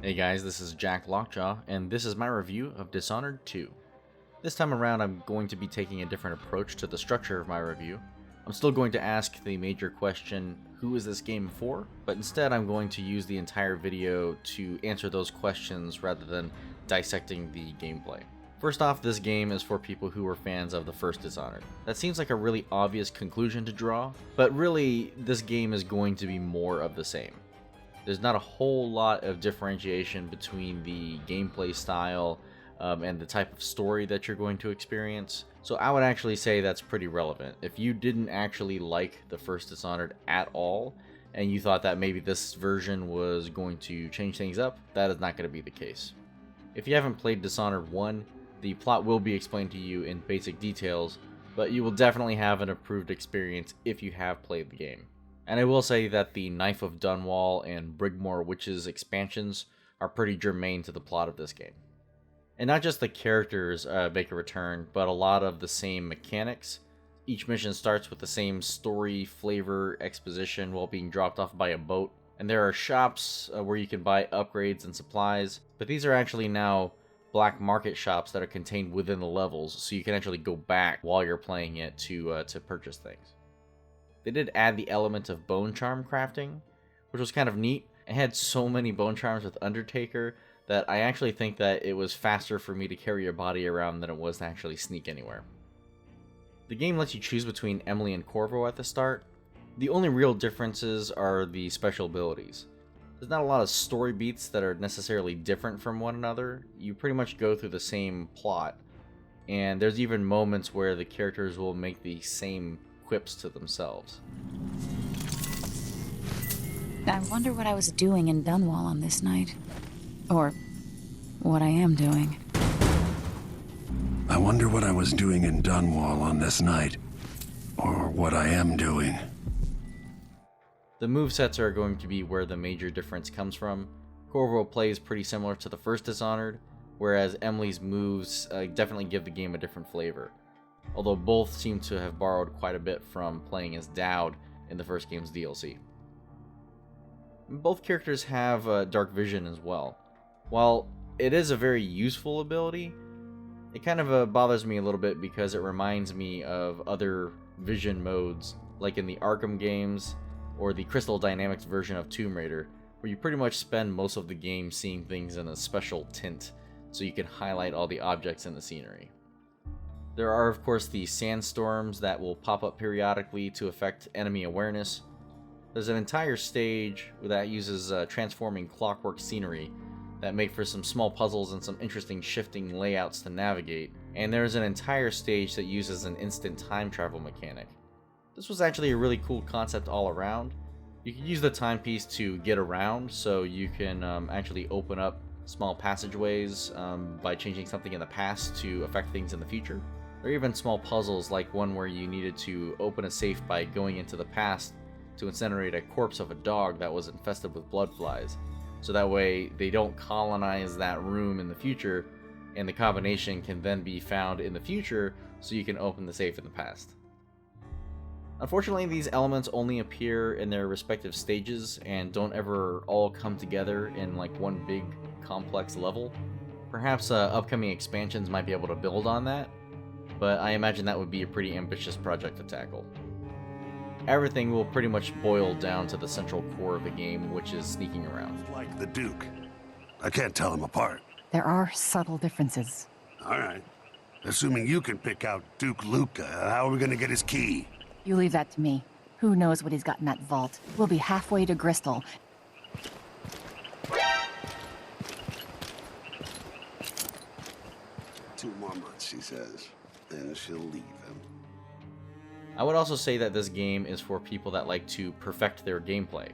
Hey guys, this is JackLockjaw, and this is my review of Dishonored 2. This time around, I'm going to be taking a different approach to the structure of my review. I'm still going to ask the major question, who is this game for? But instead, I'm going to use the entire video to answer those questions rather than dissecting the gameplay. First off, this game is for people who are fans of the first Dishonored. That seems like a really obvious conclusion to draw, but really, this game is going to be more of the same. There's not a whole lot of differentiation between the gameplay style and the type of story that you're going to experience. So I would actually say that's pretty relevant. If you didn't actually like the first Dishonored at all, and you thought that maybe this version was going to change things up, that is not going to be the case. If you haven't played Dishonored 1, the plot will be explained to you in basic details, but you will definitely have an improved experience if you have played the game. And I will say that the Knife of Dunwall and Brigmore Witches expansions are pretty germane to the plot of this game. And not just the characters make a return, but a lot of the same mechanics. Each mission starts with the same story, flavor, exposition while being dropped off by a boat. And there are shops where you can buy upgrades and supplies, but these are actually now black market shops that are contained within the levels, so you can actually go back while you're playing it to purchase things. They did add the element of bone charm crafting, which was kind of neat. I had so many bone charms with Undertaker that I actually think that it was faster for me to carry your body around than it was to actually sneak anywhere. The game lets you choose between Emily and Corvo at the start. The only real differences are the special abilities. There's not a lot of story beats that are necessarily different from one another. You pretty much go through the same plot, and there's even moments where the characters will make the same quips to themselves. I wonder what I was doing in Dunwall on this night. Or what I am doing. I wonder what I was doing in Dunwall on this night. Or what I am doing. The movesets are going to be where the major difference comes from. Corvo plays pretty similar to the first Dishonored, whereas Emily's moves definitely give the game a different flavor. Although both seem to have borrowed quite a bit from playing as Dowd in the first game's DLC. Both characters have dark vision as well. While it is a very useful ability, it kind of bothers me a little bit because it reminds me of other vision modes, like in the Arkham games or the Crystal Dynamics version of Tomb Raider, where you pretty much spend most of the game seeing things in a special tint, so you can highlight all the objects in the scenery. There are, of course, the sandstorms that will pop up periodically to affect enemy awareness. There's an entire stage that uses transforming clockwork scenery that make for some small puzzles and some interesting shifting layouts to navigate. And there's an entire stage that uses an instant time travel mechanic. This was actually a really cool concept all around. You can use the timepiece to get around, so you can actually open up small passageways by changing something in the past to affect things in the future. Or even small puzzles like one where you needed to open a safe by going into the past to incinerate a corpse of a dog that was infested with blood flies. So that way they don't colonize that room in the future, and the combination can then be found in the future so you can open the safe in the past. Unfortunately, these elements only appear in their respective stages and don't ever all come together in like one big complex level. Perhaps upcoming expansions might be able to build on that, but I imagine that would be a pretty ambitious project to tackle. Everything will pretty much boil down to the central core of the game, which is sneaking around. Like the Duke. I can't tell them apart. There are subtle differences. Alright. Assuming you can pick out Duke Luca, how are we gonna get his key? You leave that to me. Who knows what he's got in that vault? We'll be halfway to Bristol. 2 more months, she says. Then she'll leave him. I would also say that this game is for people that like to perfect their gameplay.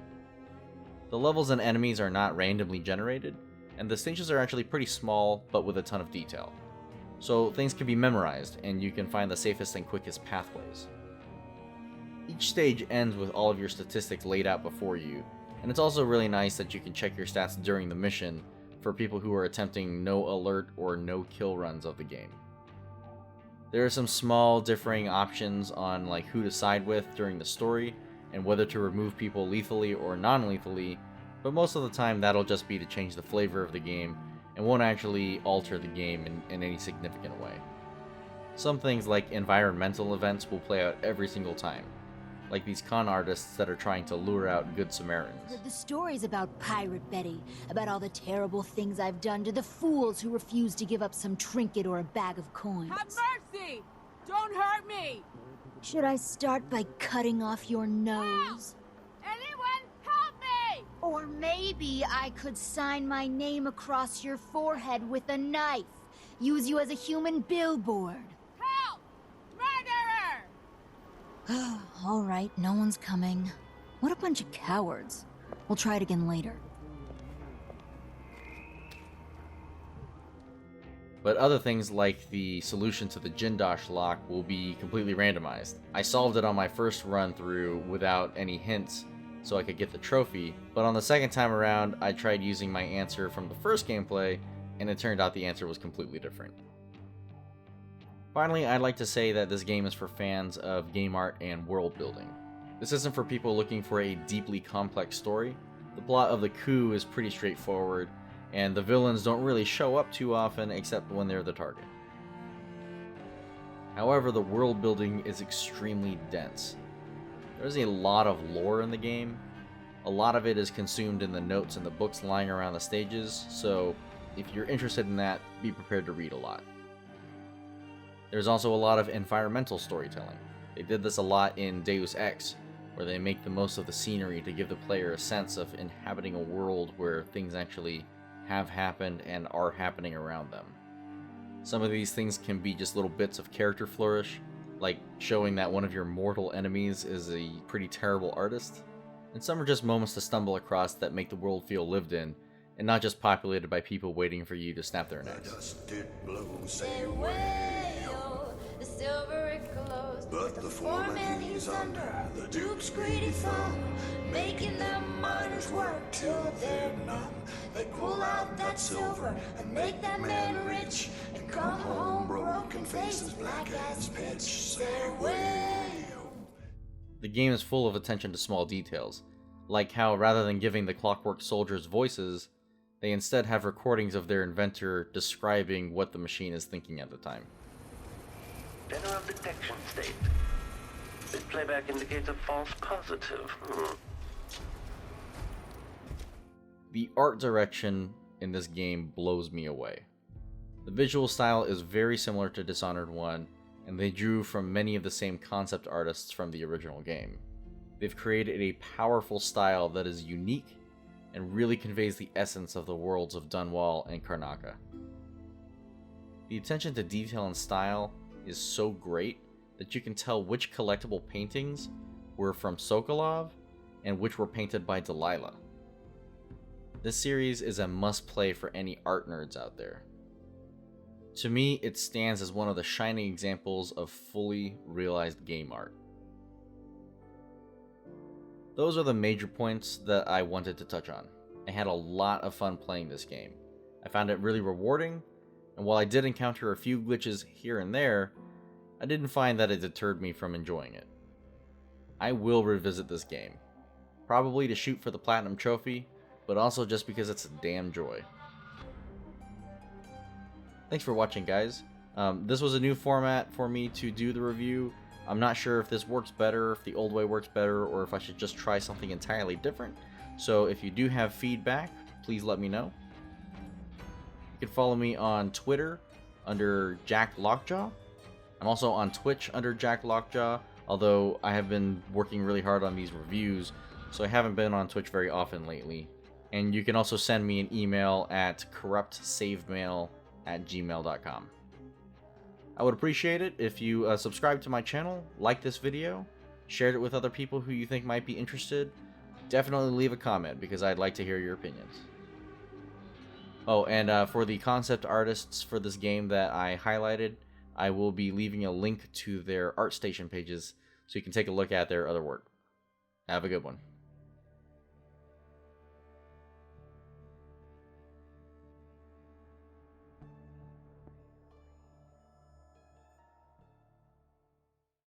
The levels and enemies are not randomly generated, and the stages are actually pretty small, but with a ton of detail. So things can be memorized, and you can find the safest and quickest pathways. Each stage ends with all of your statistics laid out before you, and it's also really nice that you can check your stats during the mission for people who are attempting no alert or no kill runs of the game. There are some small differing options on like who to side with during the story, and whether to remove people lethally or non-lethally, but most of the time that'll just be to change the flavor of the game and won't actually alter the game in any significant way. Some things like environmental events will play out every single time, like these con artists that are trying to lure out good Samaritans. Heard the stories about Pirate Betty, about all the terrible things I've done to the fools who refuse to give up some trinket or a bag of coins. Have mercy! Don't hurt me! Should I start by cutting off your nose? Anyone help me! Or maybe I could sign my name across your forehead with a knife. Use you as a human billboard. Help! Murderer! All right, no one's coming. What a bunch of cowards. We'll try it again later. But other things like the solution to the Jindosh lock will be completely randomized. I solved it on my first run through without any hints so I could get the trophy, but on the second time around I tried using my answer from the first gameplay and it turned out the answer was completely different. Finally, I'd like to say that this game is for fans of game art and world building. This isn't for people looking for a deeply complex story. The plot of the coup is pretty straightforward, and the villains don't really show up too often except when they're the target. However, the world building is extremely dense. There's a lot of lore in the game. A lot of it is consumed in the notes and the books lying around the stages, so if you're interested in that, be prepared to read a lot. There's also a lot of environmental storytelling. They did this a lot in Deus Ex, where they make the most of the scenery to give the player a sense of inhabiting a world where things actually have happened and are happening around them. Some of these things can be just little bits of character flourish, like showing that one of your mortal enemies is a pretty terrible artist, and some are just moments to stumble across that make the world feel lived in, and not just populated by people waiting for you to snap their necks. Dust did blow, say Say wail, the silver it glows, but the foreman he's under the Duke's greedy thumb, making them miners work till they're numb. They pull out that silver and make that man rich, and come home broken faces, black as pitch. Say wail. The game is full of attention to small details, like how rather than giving the Clockwork Soldiers voices, they instead have recordings of their inventor describing what the machine is thinking at the time. General detection state. This playback indicates a false positive. The art direction in this game blows me away. The visual style is very similar to Dishonored 1, and they drew from many of the same concept artists from the original game. They've created a powerful style that is unique and really conveys the essence of the worlds of Dunwall and Karnaca. The attention to detail and style is so great that you can tell which collectible paintings were from Sokolov and which were painted by Delilah. This series is a must-play for any art nerds out there. To me, it stands as one of the shining examples of fully realized game art. Those are the major points that I wanted to touch on. I had a lot of fun playing this game. I found it really rewarding, and while I did encounter a few glitches here and there, I didn't find that it deterred me from enjoying it. I will revisit this game, probably to shoot for the Platinum Trophy, but also just because it's a damn joy. Thanks for watching, guys. This was a new format for me to do the review. I'm not sure if this works better, if the old way works better, or if I should just try something entirely different. So if you do have feedback, please let me know. You can follow me on Twitter under JackLockjaw. I'm also on Twitch under JackLockjaw, although I have been working really hard on these reviews, so I haven't been on Twitch very often lately. And you can also send me an email at corruptsavemail@gmail.com. I would appreciate it if you subscribe to my channel, like this video, shared it with other people who you think might be interested. Definitely leave a comment because I'd like to hear your opinions. Oh, and for the concept artists for this game that I highlighted, I will be leaving a link to their ArtStation pages so you can take a look at their other work. Have a good one.